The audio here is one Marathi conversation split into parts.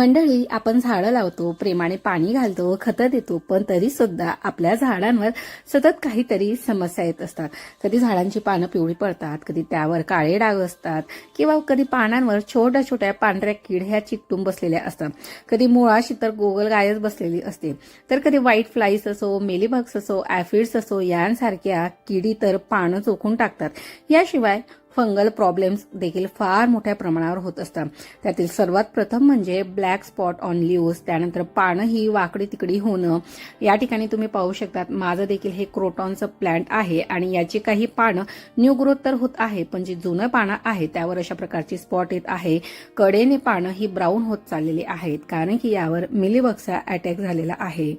मंडळी, आपण झाडं लावतो, प्रेमाने पाणी घालतो, खतं देतो, पण तरी सुद्धा आपल्या झाडांवर सतत काहीतरी समस्या येत असतात. कधी झाडांची पानं पिवळी पडतात, कधी त्यावर काळे डाग असतात किंवा कधी पानांवर छोट्या छोट्या पांढऱ्या कीड ह्या चिकटून बसलेल्या असतात. कधी मुळाशी तर गोगलगायच बसलेली असते, तर कधी व्हाईट फ्लाईज असो, मेलीबग्स असो, ॲफिड्स असो यांसारख्या किडी तर पानं चोखून टाकतात. याशिवाय फंगल प्रॉब्लेम्स देखील फार मोठ्या प्रमाणावर होत असतात. त्यातील सर्वात प्रथम म्हणजे ब्लॅक स्पॉट ऑन लीव्स, त्यानंतर पानं ही वाकडी तिकडी होणं. या ठिकाणी तुम्ही पाहू शकतात, माझं देखील हे क्रोटॉनचं प्लांट आहे आणि याची काही पानं न्यू ग्रोथ तर होत आहे, पण जी जुनं पानं आहे त्यावर अशा प्रकारची स्पॉट येत आहे. कडेने पानं ही ब्राऊन होत चाललेली आहेत, कारण की यावर मिलीबगचा अटॅक झालेला आहे.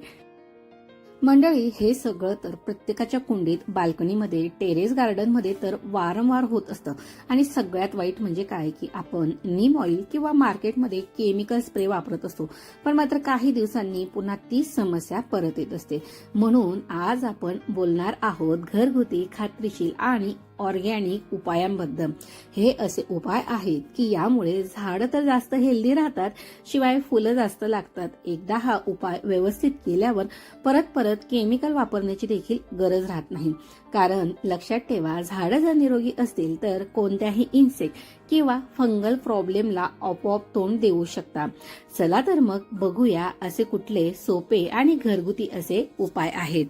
मंडळी, हे सगळं तर प्रत्येकाच्या कुंडीत, बाल्कनीमध्ये, टेरेस गार्डनमध्ये तर वारंवार होत असतं. आणि सगळ्यात वाईट म्हणजे काय की आपण नीम ऑइल किंवा मार्केटमध्ये केमिकल स्प्रे वापरत असतो, पण मात्र काही दिवसांनी पुन्हा तीच समस्या परत येत असते. म्हणून आज आपण बोलणार आहोत घरगुती, खात्रीशीर आणि ऑर्गॅनिक उपायांबद्दल. हे असे उपाय आहेत की यामुळे झाडं तर जास्त हेल्दी राहतात, शिवाय फुलं जास्त लागतात. एकदा हा उपाय व्यवस्थित केल्यावर परत परत केमिकल वापरण्याची देखील गरज राहत नाही. कारण लक्षात ठेवा, झाडं जर निरोगी असतील तर कोणत्याही इन्सेक्ट किंवा फंगल प्रॉब्लेमला आपोआप तोंड देऊ शकता. चला तर मग बघूया असे कुठले सोपे आणि घरगुती असे उपाय आहेत.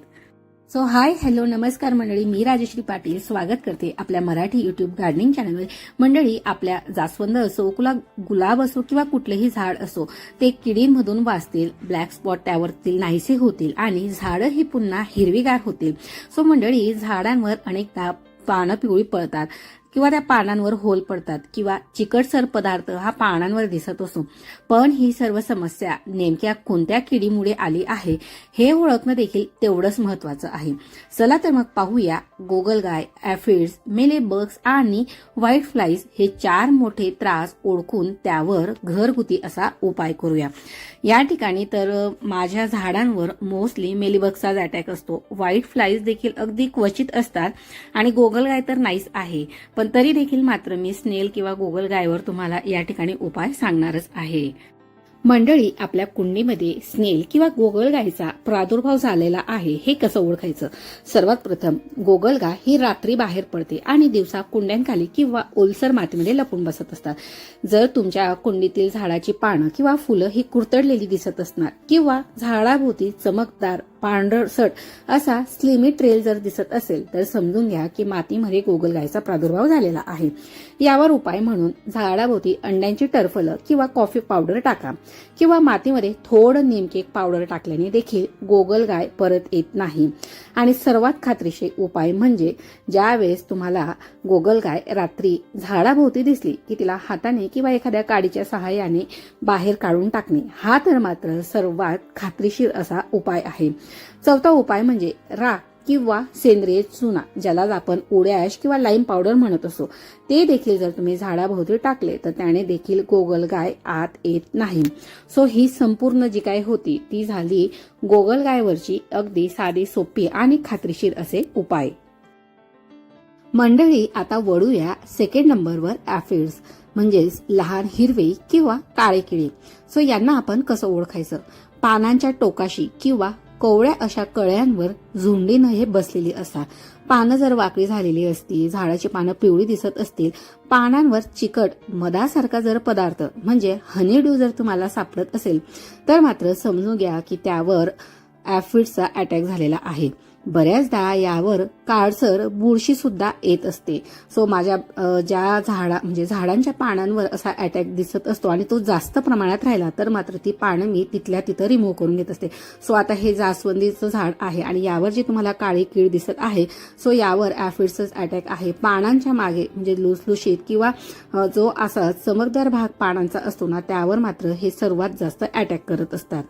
सो हाय, हॅलो, नमस्कार मंडळी, मी राजश्री पाटील स्वागत करते आपल्या मराठी युट्यूब गार्डनिंग चॅनलवर. मंडळी, आपल्या जास्वंद असो, गुलाब असो किंवा कुठलेही झाड असो, ते किडींमधून वाचतील, ब्लॅक स्पॉट त्यावरतील नाहीसे होतील आणि झाडं ही पुन्हा हिरवीगार होतील. सो मंडळी, झाडांवर अनेकदा पानं पिवळी पडतात किंवा त्या पानांवर होल पडतात किंवा चिकटसर पदार्थ हा पानांवर दिसत असतो. पण ही सर्व समस्या नेमक्या कोणत्या किडीमुळे आली आहे हे ओळखणं देखील तेवढंच महत्वाचं आहे. चला तर मग पाहूया, गोगलगाय, ॲफिड्स, मेलीबग्स आणि व्हाईट फ्लाईज हे 4 मोठे त्रास ओळखून त्यावर घरगुती असा उपाय करूया. या ठिकाणी तर माझ्या झाडांवर मोस्टली मेलीबग्सचाच अटॅक असतो. व्हाईट फ्लाईज देखील अगदी क्वचित असतात आणि गोगलगाय तर नाहीच आहे, पण तरी देखील मात्र मी स्नेल किंवा गोगलगायवर तुम्हाला या ठिकाणी उपाय सांगणारच आहे. मंडळी, आपल्या कुंडीमध्ये स्नेल किंवा गोगलगायचा प्रादुर्भाव झालेला आहे हे कसं ओळखायचं? सर्वात प्रथम, गोगलगाय ही रात्री बाहेर पडते आणि दिवसा कुंड्यांखाली किंवा ओलसर मातीमध्ये लपून बसत असतात. जर तुमच्या कुंडीतील झाडाची पानं किंवा फुलं ही कुरतडलेली दिसत असणार किंवा झाडाभोवती चमकदार पांढरसट असा स्लिमी ट्रेल जर दिसत असेल तर समजून घ्या की मातीमध्ये गोगलगायचा प्रादुर्भाव झालेला आहे. यावर उपाय म्हणून झाडाभोवती अंड्यांची टरफलं किंवा कॉफी पावडर टाका किंवा मातीमध्ये थोडं नीमकेक पावडर टाकल्याने देखील गोगलगाय परत येत नाही. आणि सर्वात खात्रीशीर उपाय म्हणजे ज्यावेळेस तुम्हाला गोगलगाय रात्री झाडाभोवती दिसली की तिला हाताने किंवा एखाद्या काडीच्या सहाय्याने बाहेर काढून टाकणे, हा तर मात्र सर्वात खात्रीशीर असा उपाय आहे. चौथा उपाय म्हणजे राख किंवा सेंद्रिय चुना, ज्याला आपण वूड ॲश किंवा लाईम पावडर म्हणत असो, ते देखील जर तुम्ही झाडाभोवती टाकले तर त्याने देखील गोगलगाय आत येत नाही. सो ही संपूर्ण जी काय होती ती झाली गोगलगायवरची अगदी साधी, सोपी आणि खात्रीशीर असे उपाय. मंडळी, आता वळूया सेकंड नंबरवर, ॲफिड्स म्हणजेच लहान हिरवे किंवा काळे किडे. सो यांना आपण कसं ओळखायचं? पानांच्या टोकाशी किंवा कोवळ्या अशा कळ्यांवर झुंडीनं हे बसलेली असतात. पानं जर वाकडी झालेली असतील, झाडाची पानं पिवळी दिसत असतील, पानांवर चिकट मधासारखा जर पदार्थ म्हणजे हनीड्यू जर तुम्हाला सापडत असेल तर मात्र समजून घ्या की त्यावर ॲफिड्सचा अटॅक झालेला आहे. बऱ्याचदा यावर काळसर बुरशी सुद्धा येत असते. सो माझ्या ज्या झाडांच्या पानांवर असा अटॅक दिसत असतो आणि तो जास्त प्रमाणात राहिला तर मात्र ती पानं मी तिथल्या तिथं रिमूव्ह करून घेत असते. सो आता हे जास्वंदीचं झाड आहे आणि यावर जी तुम्हाला काळी कीड दिसत आहे, सो यावर ॲफिड्सच अटॅक आहे. पानांच्या मागे म्हणजे लुसलुशीत किंवा जो असा चमकदार भाग पानांचा असतो ना, त्यावर मात्र हे सर्वात जास्त अटॅक करत असतात.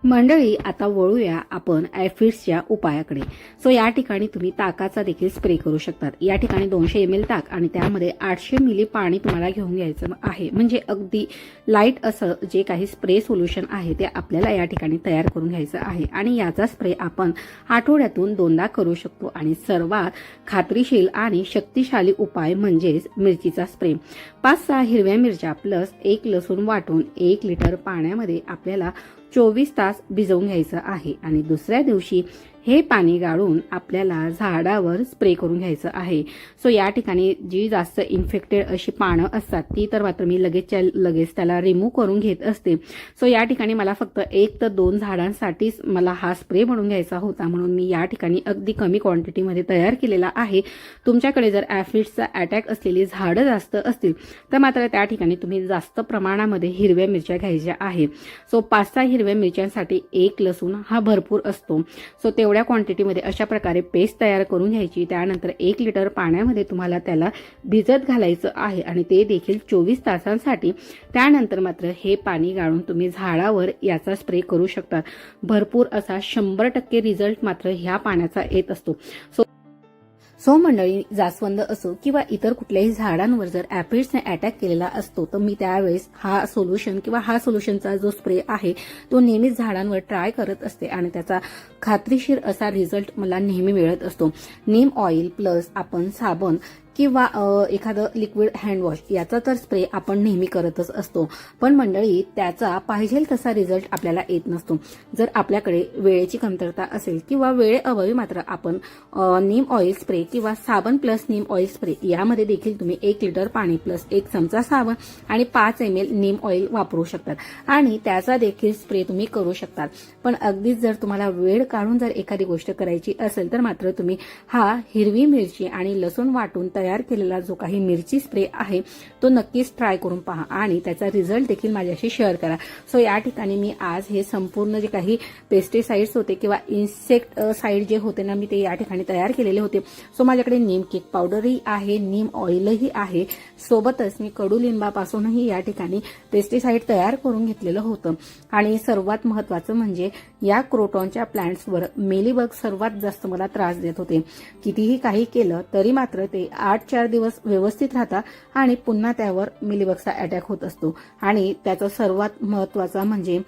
मंडळी, आता वळूया आपण ॲफिड्सच्या उपायाकडे. सो या ठिकाणी तुम्ही ताकाचा देखील स्प्रे करू शकतात. या ठिकाणी 200 ml ताक आणि त्यामध्ये 800 मिली पाणी तुम्हाला घेऊन घ्यायचं आहे. म्हणजे अगदी लाईट असं जे काही स्प्रे सोल्युशन आहे ते आपल्याला या ठिकाणी तयार करून घ्यायचं आहे. आणि याचा स्प्रे आपण आठवड्यातून 2दा करू शकतो. आणि सर्वात खात्रीशीर आणि शक्तिशाली उपाय म्हणजेच मिरचीचा स्प्रे. 5-6 हिरव्या मिरच्या प्लस 1 लसूण वाटून 1 लिटर पाण्यामध्ये आपल्याला 24 तास भिजवून घ्यायचं आहे. आणि दुसऱ्या दिवशी हे पाणी गाळून आपल्याला झाडावर स्प्रे करून घ्यायचं आहे. सो या ठिकाणी जी जास्त इन्फेक्टेड अशी पानं असतात ती तर मात्र मी लगेच त्याला रिमूव्ह करून घेत असते. सो या ठिकाणी मला फक्त 1 ते 2 झाडांसाठीच मला हा स्प्रे बनवून घ्यायचा होता, म्हणून मी या ठिकाणी अगदी कमी क्वांटिटीमध्ये तयार केलेला आहे. तुमच्याकडे जर ॲफिड्सचा अटॅक असलेली झाडं जास्त असतील तर मात्र त्या ठिकाणी तुम्ही जास्त प्रमाणामध्ये हिरव्या मिरच्या घ्यायच्या आहे. सो 5-6 हिरव्या मिरच्यांसाठी 1 लसूण हा भरपूर असतो. सो तेवढ्या क्वांटिटीमध्ये अशा प्रकारे पेस्ट तयार करून घ्यायची. त्यानंतर 1 लिटर पाण्यामध्ये तुम्हाला त्याला भिजत घालायचं आहे आणि ते देखील 24 तासांसाठी. त्यानंतर मात्र हे पाणी गाळून तुम्ही झाडावर याचा स्प्रे करू शकता. भरपूर असा 100% रिझल्ट मात्र ह्या पाण्याचा येत असतो. सो मंडळी, जास्वंद असो किंवा इतर कुठल्याही झाडांवर जर ॲफिड्सने अटॅक केलेला असतो तर मी त्यावेळेस हा सोल्युशन किंवा हा सोल्युशनचा जो स्प्रे आहे तो नेहमीच झाडांवर ट्राय करत असते आणि त्याचा खात्रीशीर असा रिझल्ट मला नेहमी मिळत असतो. नीम ऑइल प्लस आपण साबण किंवा एखादं लिक्विड हँडवॉश याचा तर स्प्रे आपण नेहमी करतच असतो. पण मंडळी, त्याचा पाहिजे तसा रिझल्ट आपल्याला येत नसतो. जर आपल्याकडे वेळेची कमतरता असेल किंवा वेळेअभावी मात्र आपण नीम ऑइल स्प्रे किंवा साबण प्लस नीम ऑइल स्प्रे यामध्ये देखील तुम्ही 1 लिटर पाणी प्लस 1 चमचा साबण आणि 5 ml नीम ऑइल वापरू शकतात आणि त्याचा देखील स्प्रे तुम्ही करू शकतात. पण अगदीच जर तुम्हाला वेळ काढून जर एखादी गोष्ट करायची असेल तर मात्र तुम्ही हा हिरवी मिरची आणि लसूण वाटून तयार केलेला जो काही मिरची स्प्रे आहे तो नक्कीच ट्राय करून पहा आणि त्याचा रिझल्ट देखील माझ्याशी शेअर करा. सो या ठिकाणी मी आज हे संपूर्ण जे काही पेस्टिसाइड्स होते किंवा इन्सेक्टसाइड जे होते ना, मी ते या ठिकाणी तयार केलेले होते. सो माझ्याकडे नीम केक पावडरही आहे, नीम ऑइलही आहे, सोबतच मी कडुलिंबापासूनही या ठिकाणी पेस्टिसाइड तयार करून घेतलेलं होतं. आणि सर्वात महत्त्वाचं म्हणजे या क्रोटॉनच्या प्लांट्सवर मेलीबग सर्वात जास्त मला त्रास देत होते. कितीही काही केलं तरी मात्र ते 8-4 दिवस व्यवस्थित राहतात आणि पुन्हा त्यावर मिलीबगचा अटॅक होत असतो. आणि त्याचा सर्वात महत्त्वाचा म्हणजे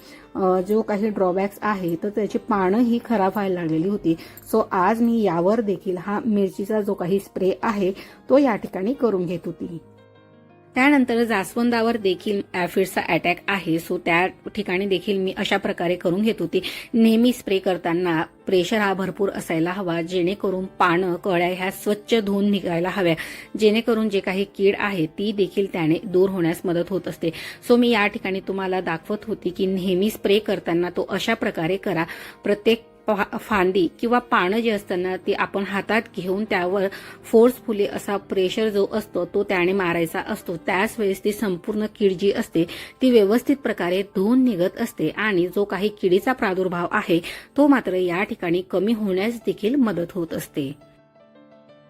जो काही ड्रॉबॅक्स आहे तर त्याची पानं ही खराब व्हायला लागलेली होती. सो आज मी यावर देखील हा मिरचीचा जो काही स्प्रे आहे तो या ठिकाणी करून घेत होती. त्यानंतर जास्वंदावर देखील ॲफिड्सचा अटॅक आहे. सो त्या ठिकाणी देखील मी अशा प्रकारे करून घेत होती. नेहमी स्प्रे करताना प्रेशर हा भरपूर असायला हवा, जेणेकरून पानं कळ्या ह्या स्वच्छ धुवून निघायला हव्या, जेणेकरून जे काही कीड आहे ती देखील त्याने दूर होण्यास मदत होत असते. सो मी या ठिकाणी तुम्हाला दाखवत होती की नेहमी स्प्रे करताना तो अशा प्रकारे करा. प्रत्येक फांदी किंवा पानं जे असताना ती आपण हातात घेऊन त्यावर फोर्सफुली असा प्रेशर जो असतो तो त्याने मारायचा असतो. त्याच वेळेस ती संपूर्ण कीड जी असते ती व्यवस्थित प्रकारे धुवून निघत असते आणि जो काही किडीचा प्रादुर्भाव आहे तो मात्र या ठिकाणी कमी होण्यास देखील मदत होत असते.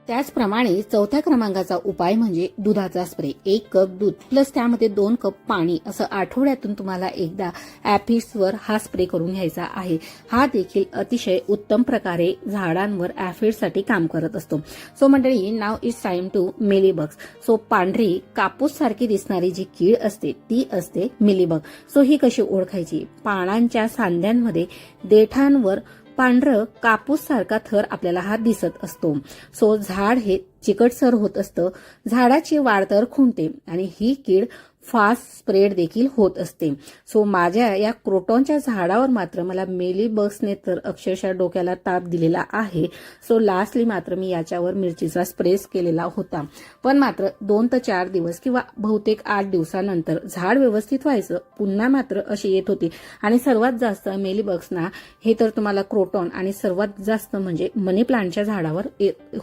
त्याचप्रमाणे 4थ्या क्रमांकाचा उपाय म्हणजे दुधाचा स्प्रे. 1 कप दूध प्लस त्यामध्ये 2 कप पाणी असं आठवड्यातून तुम्हाला एकदा ॲफिड्सवर हा स्प्रे करून घ्यायचा आहे. हा देखील अतिशय उत्तम प्रकारे झाडांवर ॲफिड्ससाठी काम करत असतो. सो मंडळी, now is time to mealybugs. So पांढरी कापूस सारखी दिसणारी जी कीड असते ती असते मिलीबग. सो ही कशी ओळखायची? पानांच्या सांध्यांमध्ये देठांवर पांढरं कापूस सारखा थर आपल्याला हा दिसत असतो. सो झाड हे चिकटसर होत असतं, झाडाची वाढ तर खुंटते आणि ही कीड फास्ट स्प्रेड देखील होत असते. सो माझ्या या क्रोटॉनच्या झाडावर मात्र मला मेलीबग्सने तर अक्षरशः डोक्याला ताप दिलेला आहे. सो लास्टली मात्र मी याच्यावर मिरचीचा स्प्रेस केलेला होता. पण मात्र 2 ते 4 दिवस किंवा बहुतेक 8 दिवसानंतर झाड व्यवस्थित व्हायचं, पुन्हा मात्र अशी येत होती. आणि सर्वात जास्त मेलीबग्सना हे तर तुम्हाला क्रोटॉन आणि सर्वात जास्त म्हणजे मनी प्लांटच्या झाडावर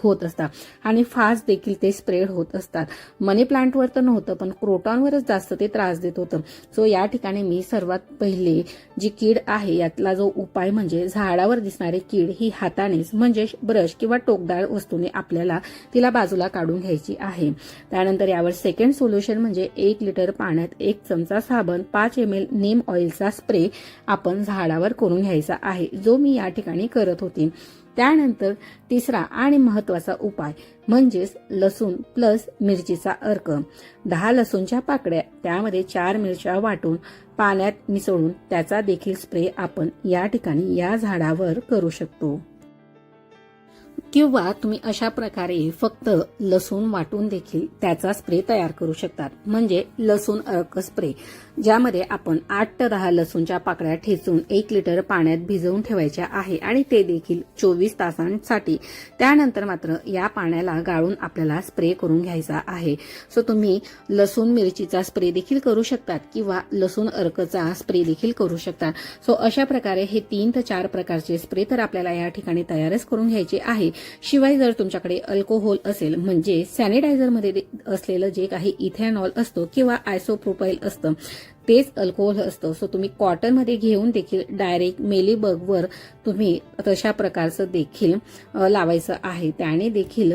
होत असतात आणि फास्ट देखील ते स्प्रेड होत असतात. मनी प्लांटवर तर नव्हतं पण क्रोटॉनवरच जास्त ते त्रास देत होतं. सो या ठिकाणी मी सर्वात पहिले जी कीड आहे यातला जो उपाय म्हणजे झाडावर दिसणारी कीड ही हातानेच म्हणजे ब्रश किंवा टोकदार वस्तूने आपल्याला तिला बाजूला काढून घ्यायची आहे. त्यानंतर यावर सेकंड सोल्युशन म्हणजे 1 लिटर पाण्यात 1 चमचा साबण 5 ml नीम ऑइलचा स्प्रे आपण झाडावर करून घ्यायचा आहे, जो मी या ठिकाणी करत होते. त्यानंतर तिसरा आणि महत्त्वाचा उपाय म्हणजेच लसूण प्लस मिरचीचा अर्क. 10 लसूणच्या पाकळ्या त्यामध्ये 4 मिरच्या वाटून पाण्यात मिसळून त्याचा देखील स्प्रे आपण या ठिकाणी या झाडावर करू शकतो. किंवा तुम्ही अशा प्रकारे फक्त लसूण वाटून देखील त्याचा स्प्रे तयार करू शकतात, म्हणजे लसूण अर्क स्प्रे, ज्यामध्ये आपण 8 ते 10 लसूणच्या पाकळ्या ठेचून 1 लिटर पाण्यात भिजवून ठेवायच्या आहे आणि ते देखील 24 तासांसाठी. त्यानंतर मात्र या पाण्याला गाळून आपल्याला स्प्रे करून घ्यायचा आहे. सो तुम्ही लसूण मिरचीचा स्प्रे देखील करू शकतात किंवा लसूण अर्कचा स्प्रे देखील करू शकतात. सो अशा प्रकारे हे 3 ते 4 प्रकारचे स्प्रे तर आपल्याला या ठिकाणी तयारच करून घ्यायचे आहे. शिवाय जर तुमच्याकडे अल्कोहोल असेल म्हणजे सॅनिटायझरमध्ये असलेलं जे काही इथेनॉल असतो किंवा आयसोप्रोपाइल असतं तेच अल्कोहोल असतं. सो तुम्ही कॉटनमध्ये घेऊन देखील डायरेक्ट मेलीबगवर तुम्ही तशा प्रकारचं देखील लावायचं आहे. त्याने देखील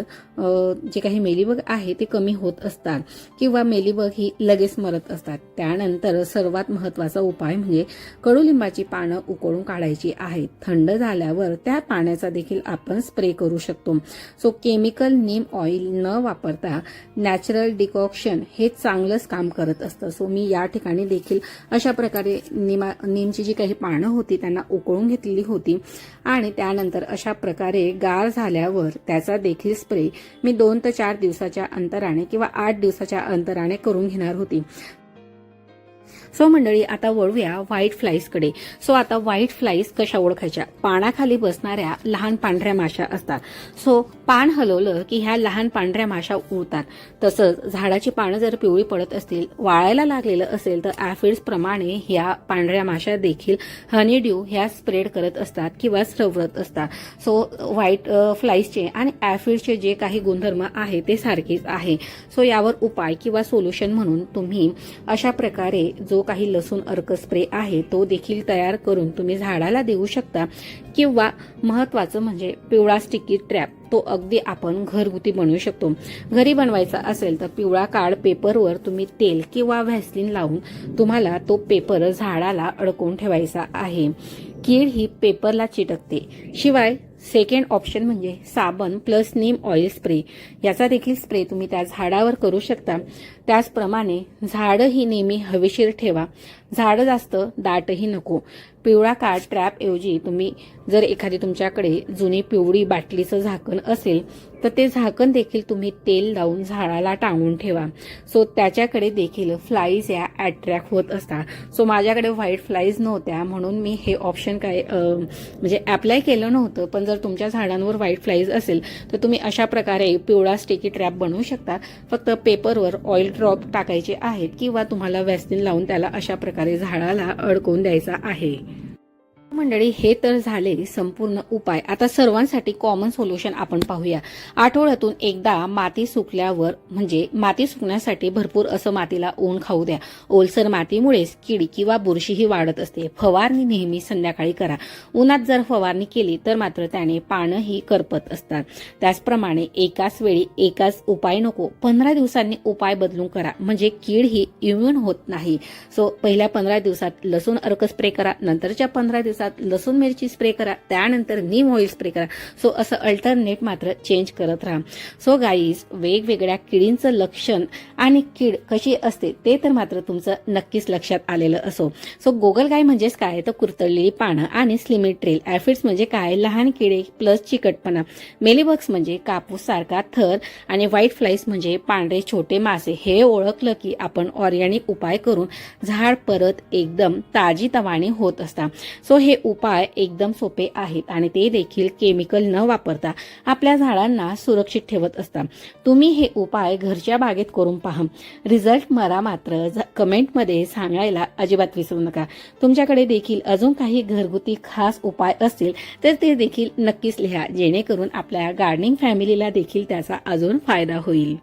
जे काही मेलीबग आहे ते कमी होत असतात किंवा मेलीबग ही लगेच मरत असतात. त्यानंतर सर्वात महत्त्वाचा उपाय म्हणजे कडुलिंबाची पानं उकळून काढायची आहेत. थंड झाल्यावर त्या पाण्याचा देखील आपण स्प्रे करू शकतो. सो केमिकल नीम ऑइल न वापरता नॅचरल डिकॉक्शन हे चांगलंच काम करत असतं. सो मी या ठिकाणी देखील अशा प्रकारे नीमची जी काही पानं होती त्यांना उकळून घेतलेली होती आणि त्यानंतर अशा प्रकारे गार झाल्यावर त्याचा देखील स्प्रे मी 2 ते 4 दिवसाच्या अंतराने किंवा 8 दिवसाच्या अंतराने करून घेणार होती. सो मंडळी, आता वळूया व्हाईट फ्लाईजकडे. सो आता व्हाईट फ्लाईज कशा ओळखायच्या? पानाखाली बसणाऱ्या लहान पांढऱ्या माशा असतात. सो पान हलवलं की ह्या लहान पांढऱ्या माशा उडतात. तसंच झाडाची पानं जर पिवळी पडत असतील, वाळायला लागलेलं असेल तर ऍफिड्स प्रमाणे ह्या पांढऱ्या माशा देखील हनीड्यू ह्या स्प्रेड करत असतात किंवा स्रवत असतात. सो व्हाईट फ्लाईजचे आणि ऍफिडचे जे काही गुणधर्म आहे ते सारखेच आहे. सो यावर उपाय किंवा सोल्युशन म्हणून तुम्ही अशा प्रकारे जो काही लसूण अर्क स्प्रे आहे तो देखील तयार करून तुम्ही झाडाला देऊ शकता. किंवा महत्वाचं म्हणजे पिवळा स्टिकी ट्रॅप, तो अगदी आपण घरगुती बनवू शकतो. घरी बनवायचा असेल तर पिवळा कार्ड पेपरवर तुम्ही तेल किंवा व्हॅसलीन लावून तुम्हाला तो पेपर झाडाला अडकवून ठेवायचा आहे. कीड ही पेपरला चिटकते. शिवाय सेकंड ऑप्शन म्हणजे साबण प्लस नीम ऑइल स्प्रे, याचा देखील स्प्रे तुम्ही त्या झाडावर करू शकता. त्याचप्रमाणे झाडं ही नेहमी हवेशीर ठेवा. झाडं जास्त दाटही नको. पिवळा कार्ड ट्रॅप ऐवजी तुम्ही जर एखादी तुमच्याकडे जुनी पिवळी बाटलीचं झाकण असेल तर ते झाकण देखील तुम्ही तेल लावून झाडाला टांगून ठेवा. सो त्याच्याकडे देखील फ्लाईज या अट्रॅक्ट होत असतात. सो माझ्याकडे व्हाईट फ्लाईज नव्हत्या म्हणून मी हे ऑप्शन म्हणजे अप्लाय केलं नव्हतं. पण जर तुमच्या झाडांवर व्हाईट फ्लाईज असेल तर तुम्ही अशा प्रकारे पिवळा स्टिकी ट्रॅप बनवू शकता. फक्त पेपरवर ऑइल ड्रॉप टाकायचे आहेत किंवा तुम्हाला व्हॅसलीन लावून त्याला अशा प्रकारे झाडाला अडकवून द्यायचा आहे. मंडळी, हे तर झाले संपूर्ण उपाय. आता सर्वांसाठी कॉमन सोल्युशन आपण पाहूया. आठवड्यातून एकदा माती सुकल्यावर म्हणजे माती सुकण्यासाठी भरपूर असं मातीला ऊन खाऊ द्या. ओलसर मातीमुळेच कीड किंवा बुरशीही वाढत असते. फवारणी नेहमी संध्याकाळी करा. उन्हात जर फवारणी केली तर मात्र त्याने पानंही करपत असतात. त्याचप्रमाणे एकाच वेळी एकाच उपाय नको, 15 दिवसांनी उपाय बदलून करा, म्हणजे कीड ही इम्युन होत नाही. सो पहिल्या 15 दिवसात लसूण अर्क स्प्रे करा, नंतरच्या 15 दिवसात लसूण मिरची स्प्रे करा, त्यानंतर नीम ऑइल स्प्रे करा. सो असं अल्टरनेट मात्र चेंज करत राहा. सो गाईज, वेगवेगळ्या किडींचं लक्षण आणि कीड कशी असते ते तर मात्र तुमचं नक्कीच लक्षात आलेलं असो. सो गोगलगाय म्हणजेच काय तर कुरतडलेली पानं आणि स्लिमी ट्रेल. ऍफिड्स म्हणजे काय? लहान किडे प्लस चिकटपणा. मेलीबग्स म्हणजे कापूस सारखा थर आणि व्हाईट फ्लाईज म्हणजे पांढरे छोटे मासे. हे ओळखलं की आपण ऑर्गॅनिक उपाय करून झाड परत एकदम ताजीतवाणी होत असतात. सो हे उपाय एकदम सोपे आहेत आणि ते देखील केमिकल न वापरता आपल्या झाडांना सुरक्षित ठेवत असतात. तुम्ही हे उपाय घरच्या बागेत करून पहा. रिझल्ट मला मात्र कमेंटमध्ये सांगायला अजिबात विसरू नका. तुमच्याकडे देखील अजून काही घरगुती खास उपाय असतील तर ते देखील नक्कीच लिहा, जेणेकरून आपल्या गार्डनिंग फॅमिलीला देखील त्याचा अजून फायदा होईल.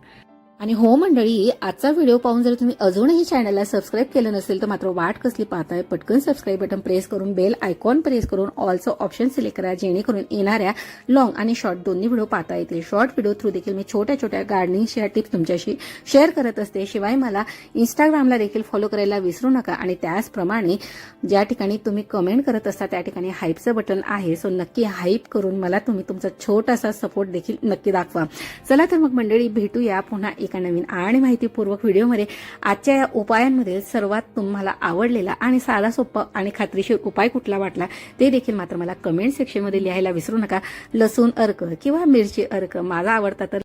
आणि हो मंडळी, आजचा व्हिडिओ पाहून जर तुम्ही अजूनही चॅनलला सबस्क्राईब केलं नसेल तर मात्र वाट कसली पाहताय, पटकन सबस्क्राईब बटन प्रेस करून बेल आयकॉन प्रेस करून ऑलचं ऑप्शन सिलेक्ट करा, जेणेकरून येणाऱ्या लॉंग आणि शॉर्ट दोन्ही व्हिडिओ पाहता येतील. शॉर्ट व्हिडिओ थ्रू देखील मी छोट्या छोट्या गार्डनिंगच्या टिप्स तुमच्याशी शेअर करत असते. शिवाय मला इंस्टाग्रामला देखील फॉलो करायला विसरू नका आणि त्याचप्रमाणे ज्या ठिकाणी तुम्ही कमेंट करत असता त्या ठिकाणी हाईपचं बटन आहे, सो नक्की हाईप करून मला तुम्ही तुमचा छोटासा सपोर्ट देखील नक्की दाखवा. चला तर मग मंडळी, भेटूया पुन्हा एका नवीन आणि माहितीपूर्वक व्हिडिओमध्ये. आजच्या या उपायांमध्ये सर्वात तुम्हाला आवडलेला आणि साधा सोपा आणि खात्रीशीर उपाय कुठला वाटला ते देखील मात्र मला कमेंट सेक्शनमध्ये लिहायला विसरू नका. लसूण अर्क किंवा मिरची अर्क माझा आवडता तर